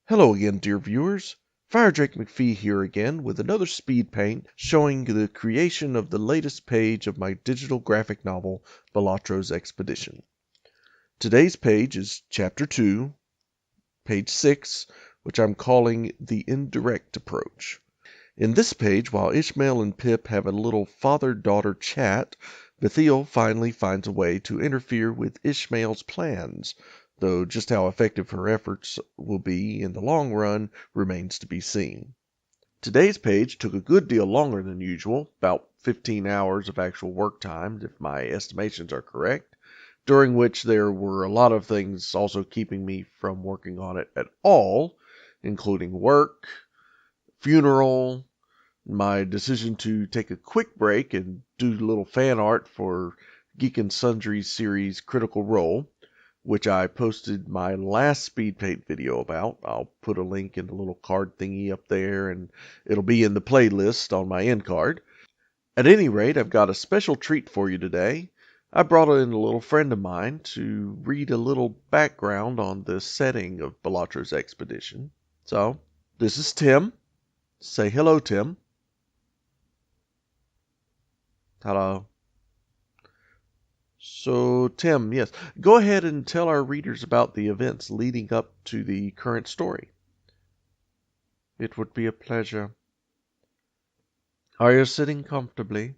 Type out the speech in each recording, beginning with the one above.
Hello again, dear viewers. Fire Drake McPhee here again with another speed paint showing the creation of the latest page of my digital graphic novel, Balatro's Expedition. Today's page is Chapter 2, page 6, which I'm calling the Indirect Approach. In this page, while Ishmael and Pip have a little father-daughter chat, Bethiel finally finds a way to interfere with Ishmael's plans, though just how effective her efforts will be in the long run remains to be seen. Today's page took a good deal longer than usual, about 15 hours of actual work time, if my estimations are correct, during which there were a lot of things also keeping me from working on it at all, including work, funeral, my decision to take a quick break and do a little fan art for Geek and Sundry's series Critical Role, which I posted my last speed paint video about. I'll put a link in the little card thingy up there, and it'll be in the playlist on my end card. At any rate, I've got a special treat for you today. I brought in a little friend of mine to read a little background on the setting of Balatro's expedition. So, this is Tim. Say hello, Tim. Hello. So, Tim, yes, go ahead and tell our readers about the events leading up to the current story. It would be a pleasure. Are you sitting comfortably?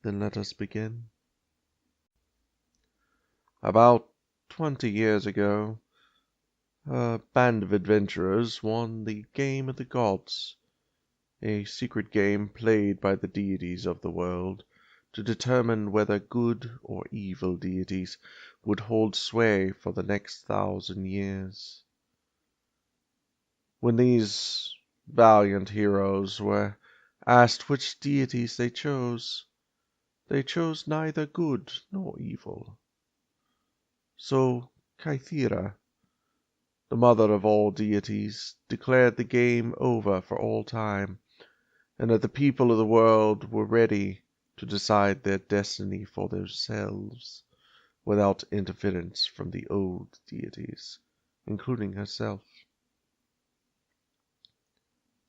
Then let us begin. About 20 years ago, a band of adventurers won the Game of the Gods, a secret game played by the deities of the world to determine whether good or evil deities would hold sway for the next 1,000 years. When these valiant heroes were asked which deities they chose neither good nor evil. So Kythera, the mother of all deities, declared the game over for all time, and that the people of the world were ready to decide their destiny for themselves without interference from the old deities, including herself.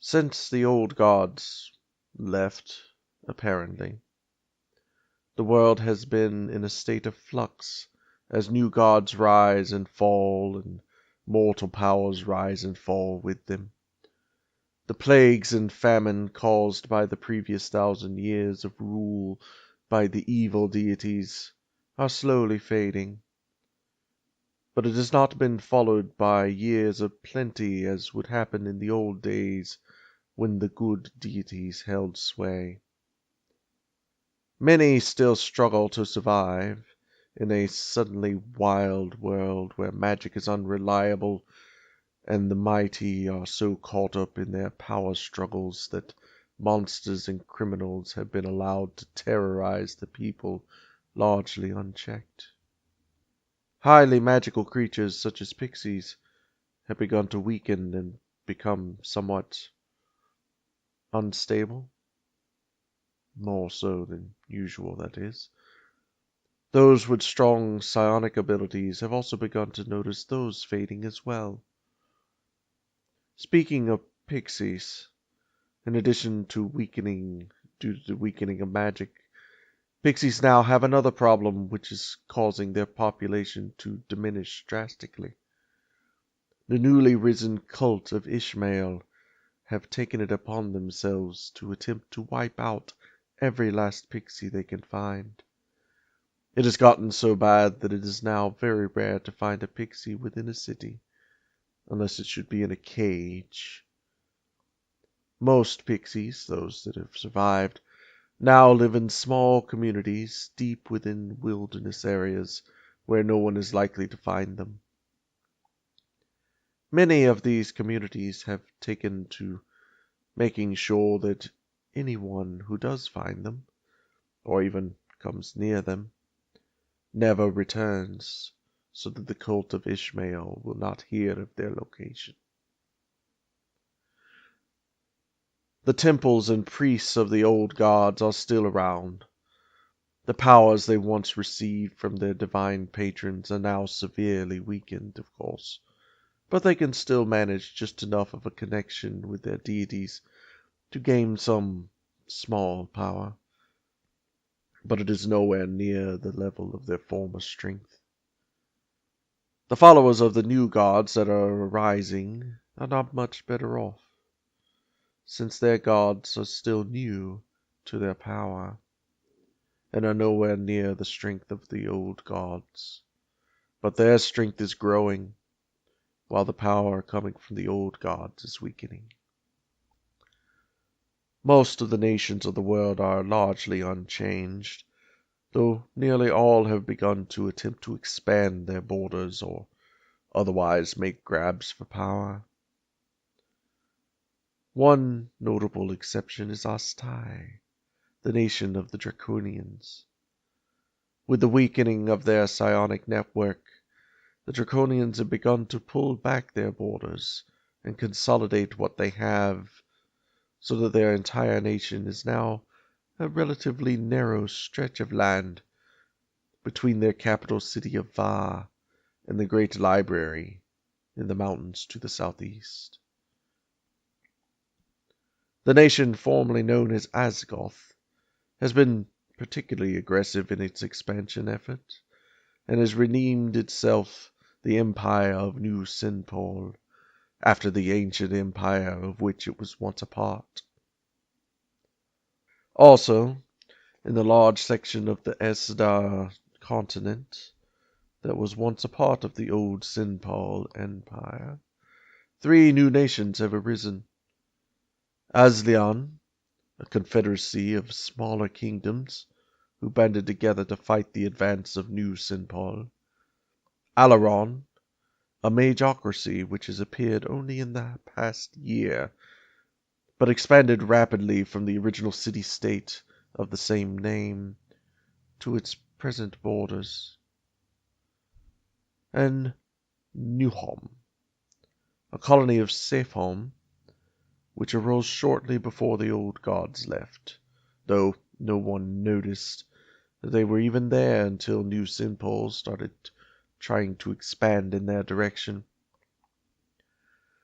Since the old gods left, apparently, the world has been in a state of flux as new gods rise and fall and mortal powers rise and fall with them. The plagues and famine caused by the previous 1,000 years of rule by the evil deities are slowly fading, but it has not been followed by years of plenty as would happen in the old days when the good deities held sway. Many still struggle to survive in a suddenly wild world where magic is unreliable and the mighty are so caught up in their power struggles that monsters and criminals have been allowed to terrorize the people largely unchecked. Highly magical creatures such as pixies have begun to weaken and become somewhat unstable. More so than usual, that is. Those with strong psionic abilities have also begun to notice those fading as well. Speaking of pixies, in addition to weakening due to the weakening of magic, pixies now have another problem which is causing their population to diminish drastically. The newly risen cult of Ishmael have taken it upon themselves to attempt to wipe out every last pixie they can find. It has gotten so bad that it is now very rare to find a pixie within a city, unless it should be in a cage. Most pixies, those that have survived, now live in small communities deep within wilderness areas where no one is likely to find them. Many of these communities have taken to making sure that anyone who does find them, or even comes near them, never returns, so that the cult of Ishmael will not hear of their location. The temples and priests of the old gods are still around. The powers they once received from their divine patrons are now severely weakened, of course, but they can still manage just enough of a connection with their deities to gain some small power. But it is nowhere near the level of their former strength. The followers of the new gods that are arising are not much better off, since their gods are still new to their power, and are nowhere near the strength of the old gods. But their strength is growing, while the power coming from the old gods is weakening. Most of the nations of the world are largely unchanged, though nearly all have begun to attempt to expand their borders or otherwise make grabs for power. One notable exception is Astai, the nation of the Draconians. With the weakening of their psionic network, the Draconians have begun to pull back their borders and consolidate what they have, so that their entire nation is now a relatively narrow stretch of land between their capital city of Va and the great library in the mountains to the southeast. The nation formerly known as Asgoth has been particularly aggressive in its expansion effort, and has renamed itself the Empire of New Sinpol, after the ancient empire of which it was once a part. Also, in the large section of the Esdar continent that was once a part of the old Sinpol Empire, 3 new nations have arisen. Aslian, a confederacy of smaller kingdoms who banded together to fight the advance of New Sinpol. Alaron, a magocracy which has appeared only in the past year, but expanded rapidly from the original city-state of the same name to its present borders. And Newhom, a colony of Sephom, which arose shortly before the old gods left, though no one noticed that they were even there until New Sinpol started trying to expand in their direction.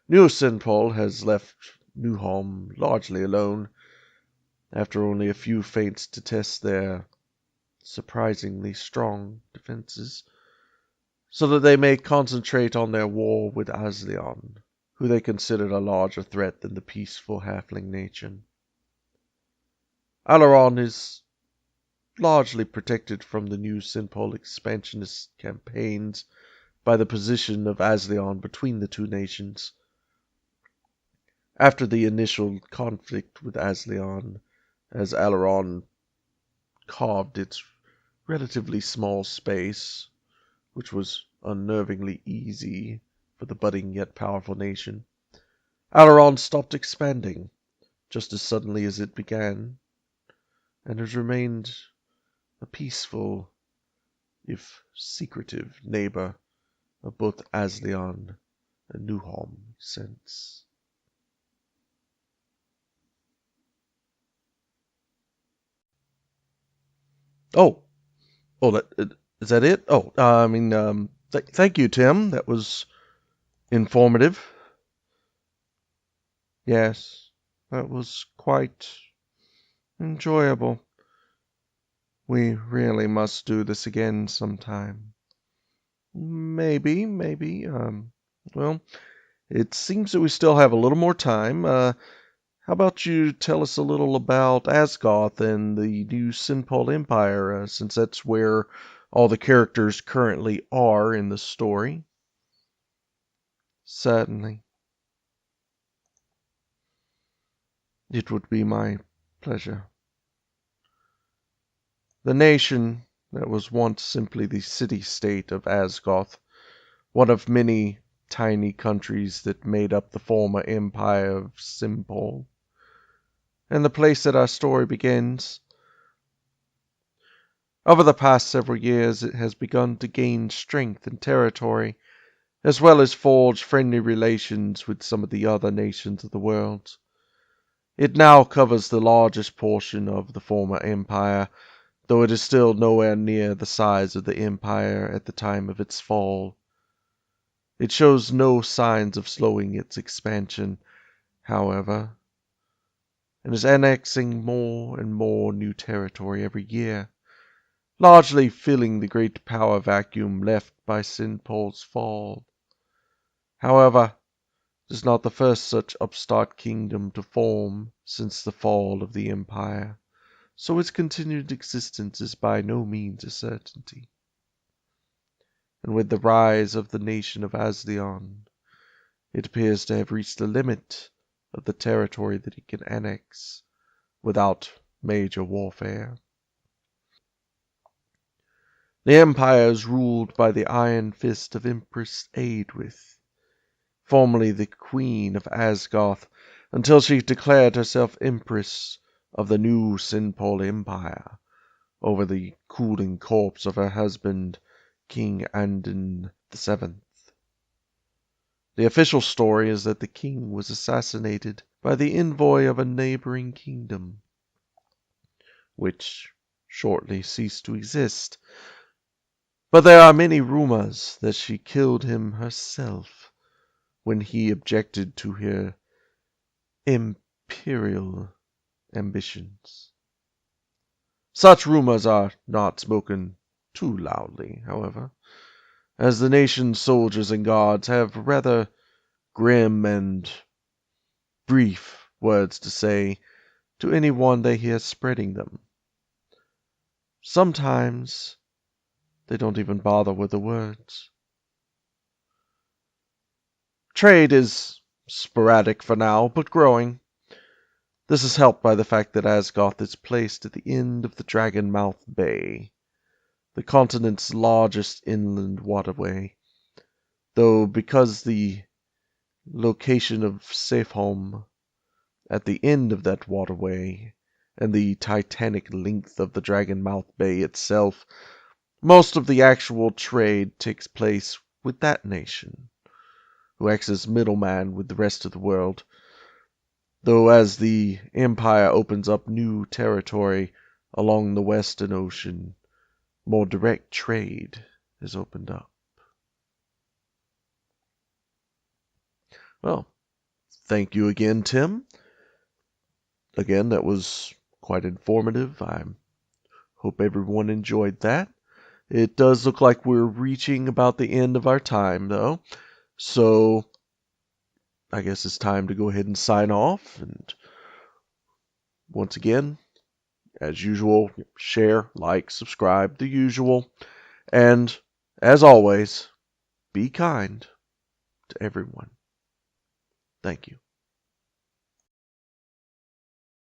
New Sinpol has left Newhom largely alone, after only a few feints to test their surprisingly strong defenses, so that they may concentrate on their war with Aslion, who they considered a larger threat than the peaceful halfling nation. Alaron is largely protected from the New Sinpol expansionist campaigns by the position of Aslion between the 2 nations. After the initial conflict with Aslion, as Alaron carved its relatively small space, which was unnervingly easy for the budding yet powerful nation, Alaron stopped expanding just as suddenly as it began, and has remained a peaceful, if secretive, neighbor of both Aslion and Newhom since. Oh, is that it? Oh, thank you, Tim. That was informative. Yes, that was quite enjoyable. We really must do this again sometime. Maybe. Well, it seems that we still have a little more time. How about you tell us a little about Asgoth and the new Sinpol Empire, since that's where all the characters currently are in the story? Certainly. It would be my pleasure. The nation that was once simply the city-state of Asgoth, one of many tiny countries that made up the former empire of Sinpol, and the place that our story begins. Over the past several years, it has begun to gain strength and territory, as well as forge friendly relations with some of the other nations of the world. It now covers the largest portion of the former empire, though it is still nowhere near the size of the empire at the time of its fall. It shows no signs of slowing its expansion, however, and is annexing more and more new territory every year, largely filling the great power vacuum left by Sinpol's fall. However, it is not the first such upstart kingdom to form since the fall of the Empire, so its continued existence is by no means a certainty. And with the rise of the nation of Aslion, it appears to have reached the limit of the territory that it can annex without major warfare. The Empire is ruled by the iron fist of Empress Aedwith, formerly the Queen of Asgarth, until she declared herself Empress of the new Sinpol Empire over the cooling corpse of her husband, King Andon VII. The official story is that the king was assassinated by the envoy of a neighboring kingdom, which shortly ceased to exist. But there are many rumors that she killed him herself when he objected to her imperial ambitions. Such rumors are not spoken too loudly, however, as the nation's soldiers and guards have rather grim and brief words to say to anyone they hear spreading them. Sometimes they don't even bother with the words. Trade is sporadic for now, but growing. This is helped by the fact that Asgarth is placed at the end of the Dragonmouth Bay, the continent's largest inland waterway, though because the location of Safeholm at the end of that waterway and the titanic length of the Dragonmouth Bay itself, most of the actual trade takes place with that nation, who acts as middleman with the rest of the world, though as the Empire opens up new territory along the Western Ocean, more direct trade is opened up. Well, thank you again, Tim. Again, that was quite informative. I hope everyone enjoyed that. It does look like we're reaching about the end of our time, though. So, I guess it's time to go ahead and sign off. And once again, as usual, share, like, subscribe, the usual. And, as always, be kind to everyone. Thank you.